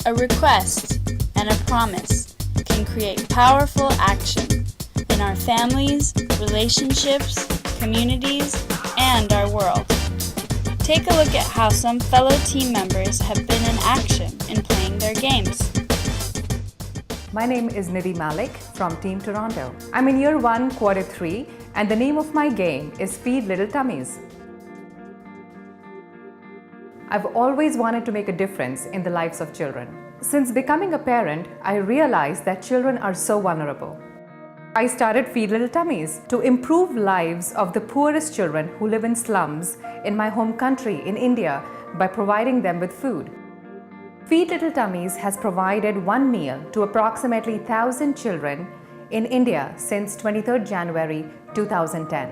A request and a promise can create powerful action in our families, relationships, communities, and our world. Take a look at how some fellow team members have been in action in playing their games. My name is Nidhi Malik from Team Toronto. I'm in year 1, quarter 3, and the name of my game is Feed Little Tummies. I've always wanted to make a difference in the lives of children. Since becoming a parent, I realized that children are so vulnerable. I started Feed Little Tummies to improve lives of the poorest children who live in slums in my home country in India by providing them with food. Feed Little Tummies has provided one meal to approximately 1,000 children in India since 23rd January 2010.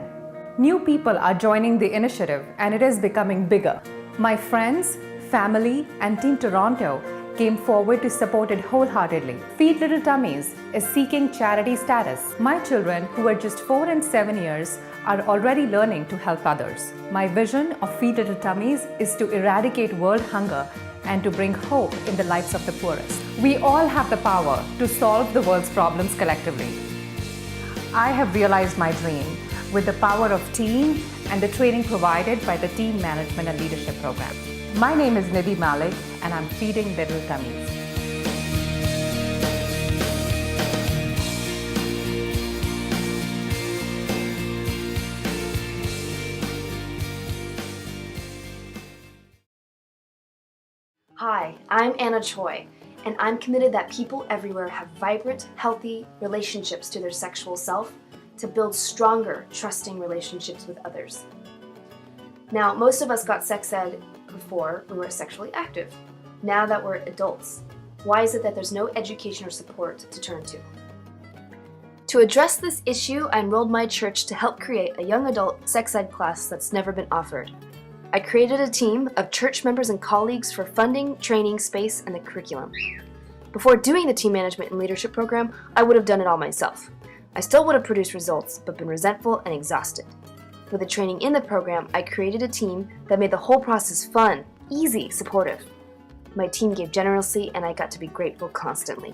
New people are joining the initiative and it is becoming bigger. My friends, family, and Team Toronto came forward to support it wholeheartedly. Feed Little Tummies is seeking charity status. My children, who are just 4 and 7 years, are already learning to help others. My vision of Feed Little Tummies is to eradicate world hunger and to bring hope in the lives of the poorest. We all have the power to solve the world's problems collectively. I have realized my dream with the power of team and the training provided by the Team Management and Leadership Program. My name is Nidhi Malik and I'm feeding little tummies. Hi, I'm Anna Choi, and I'm committed that people everywhere have vibrant, healthy relationships to their sexual self to build stronger, trusting relationships with others. Now, most of us got sex ed before we were sexually active. Now that we're adults, why is it that there's no education or support to turn to? To address this issue, I enrolled my church to help create a young adult sex ed class that's never been offered. I created a team of church members and colleagues for funding, training, space, and the curriculum. Before doing the team management and leadership program, I would have done it all myself. I still would have produced results, but been resentful and exhausted. With the training in the program, I created a team that made the whole process fun, easy, supportive. My team gave generously, and I got to be grateful constantly.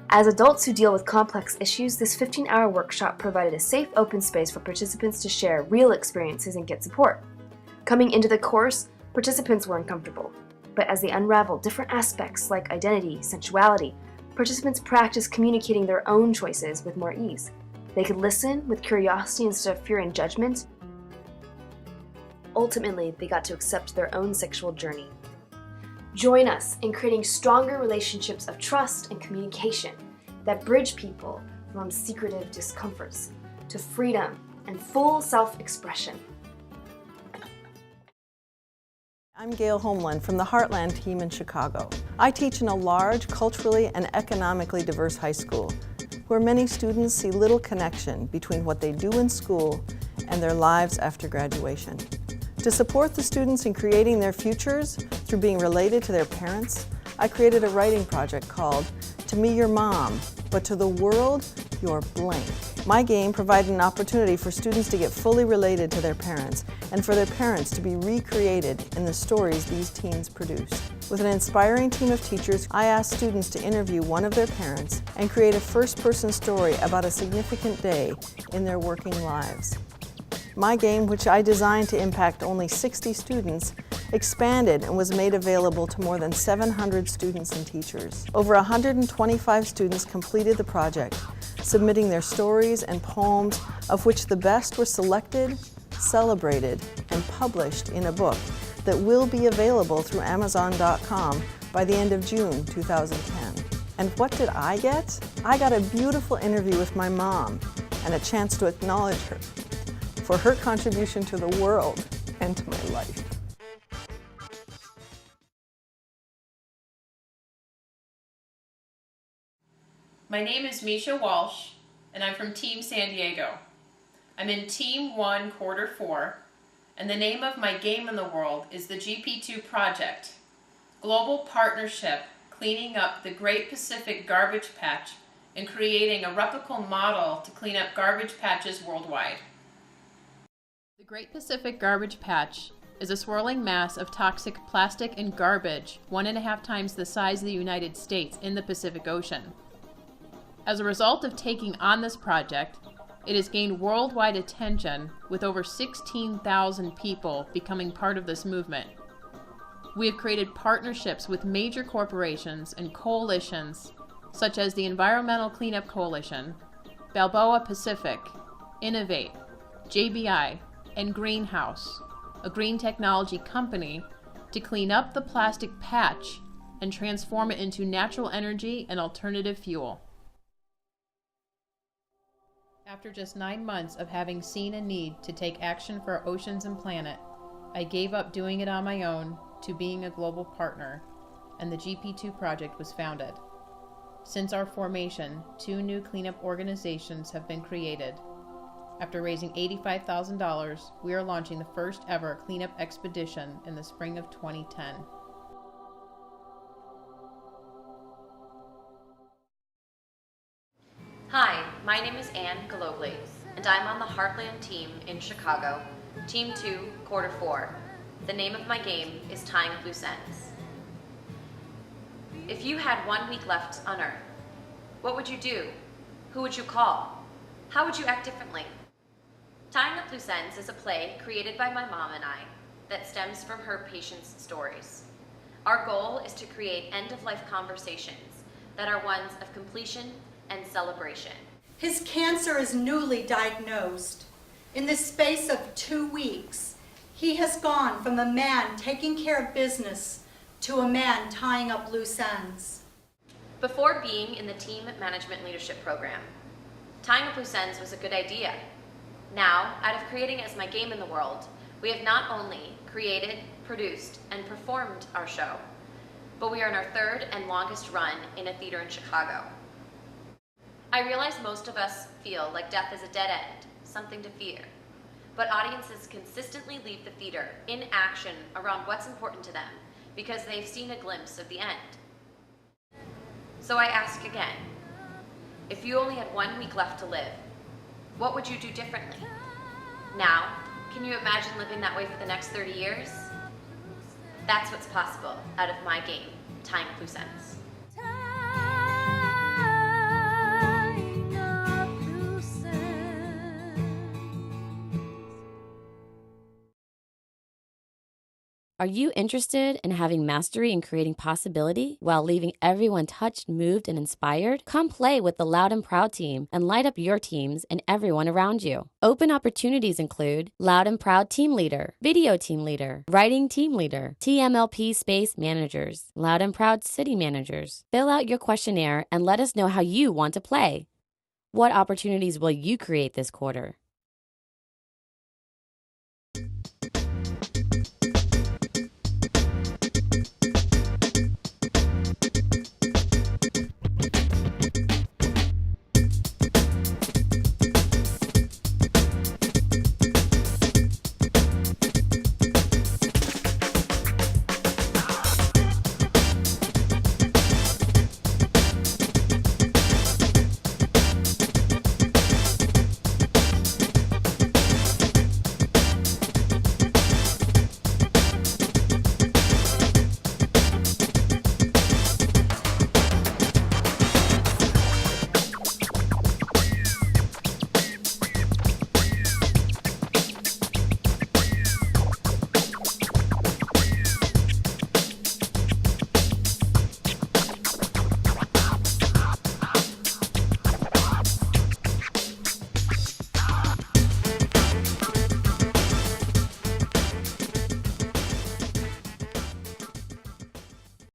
As adults who deal with complex issues, this 15-hour workshop provided a safe, open space for participants to share real experiences and get support. Coming into the course, participants were uncomfortable, but as they unraveled different aspects like identity, sensuality, participants practiced communicating their own choices with more ease. They could listen with curiosity instead of fear and judgment. Ultimately, they got to accept their own sexual journey. Join us in creating stronger relationships of trust and communication that bridge people from secretive discomforts to freedom and full self-expression. I'm Gail Homeland from the Heartland team in Chicago. I teach in a large, culturally and economically diverse high school, where many students see little connection between what they do in school and their lives after graduation. To support the students in creating their futures through being related to their parents, I created a writing project called To Me Your Mom, but to the world, you're blank. My game provided an opportunity for students to get fully related to their parents and for their parents to be recreated in the stories these teens produced. With an inspiring team of teachers, I asked students to interview one of their parents and create a first-person story about a significant day in their working lives. My game, which I designed to impact only 60 students, expanded and was made available to more than 700 students and teachers. Over 125 students completed the project, submitting their stories and poems, of which the best were selected, celebrated, and published in a book that will be available through Amazon.com by the end of June 2010. And what did I get? I got a beautiful interview with my mom and a chance to acknowledge her for her contribution to the world and to my life. My name is Misha Walsh, and I'm from Team San Diego. I'm in Team 1, Quarter 4, and the name of my game in the world is the GP2 Project, Global Partnership Cleaning Up the Great Pacific Garbage Patch and creating a replicable model to clean up garbage patches worldwide. The Great Pacific Garbage Patch is a swirling mass of toxic plastic and garbage 1.5 times the size of the United States in the Pacific Ocean. As a result of taking on this project, it has gained worldwide attention, with over 16,000 people becoming part of this movement. We have created partnerships with major corporations and coalitions such as the Environmental Cleanup Coalition, Balboa Pacific, Innovate, JBI, and Greenhouse, a green technology company, to clean up the plastic patch and transform it into natural energy and alternative fuel. After just 9 months of having seen a need to take action for our oceans and planet, I gave up doing it on my own to being a global partner, and the GP2 project was founded. Since our formation, 2 new cleanup organizations have been created. After raising $85,000, we are launching the first ever cleanup expedition in the spring of 2010. Hi, my name is Anne Galogli, and I'm on the Heartland team in Chicago, Team 2, Quarter 4. The name of my game is Tying Up Loose Ends. If you had 1 week left on Earth, what would you do? Who would you call? How would you act differently? Tying Up Loose Ends is a play created by my mom and I that stems from her patients' stories. Our goal is to create end-of-life conversations that are ones of completion and celebration. His cancer is newly diagnosed. In the space of 2 weeks, he has gone from a man taking care of business to a man tying up loose ends. Before being in the team management leadership program, Tying Up Loose Ends was a good idea. Now, out of creating it as my game in the world, we have not only created, produced, and performed our show, but we are in our 3rd and longest run in a theater in Chicago. I realize most of us feel like death is a dead end, something to fear, but audiences consistently leave the theater in action around what's important to them because they've seen a glimpse of the end. So I ask again, if you only had 1 week left to live, what would you do differently? Now, can you imagine living that way for the next 30 years? That's what's possible out of my game, Tying Up Loose Ends. Are you interested in having mastery in creating possibility while leaving everyone touched, moved, and inspired? Come play with the Loud and Proud team and light up your teams and everyone around you. Open opportunities include Loud and Proud Team Leader, Video Team Leader, Writing Team Leader, TMLP Space Managers, Loud and Proud City Managers. Fill out your questionnaire and let us know how you want to play. What opportunities will you create this quarter?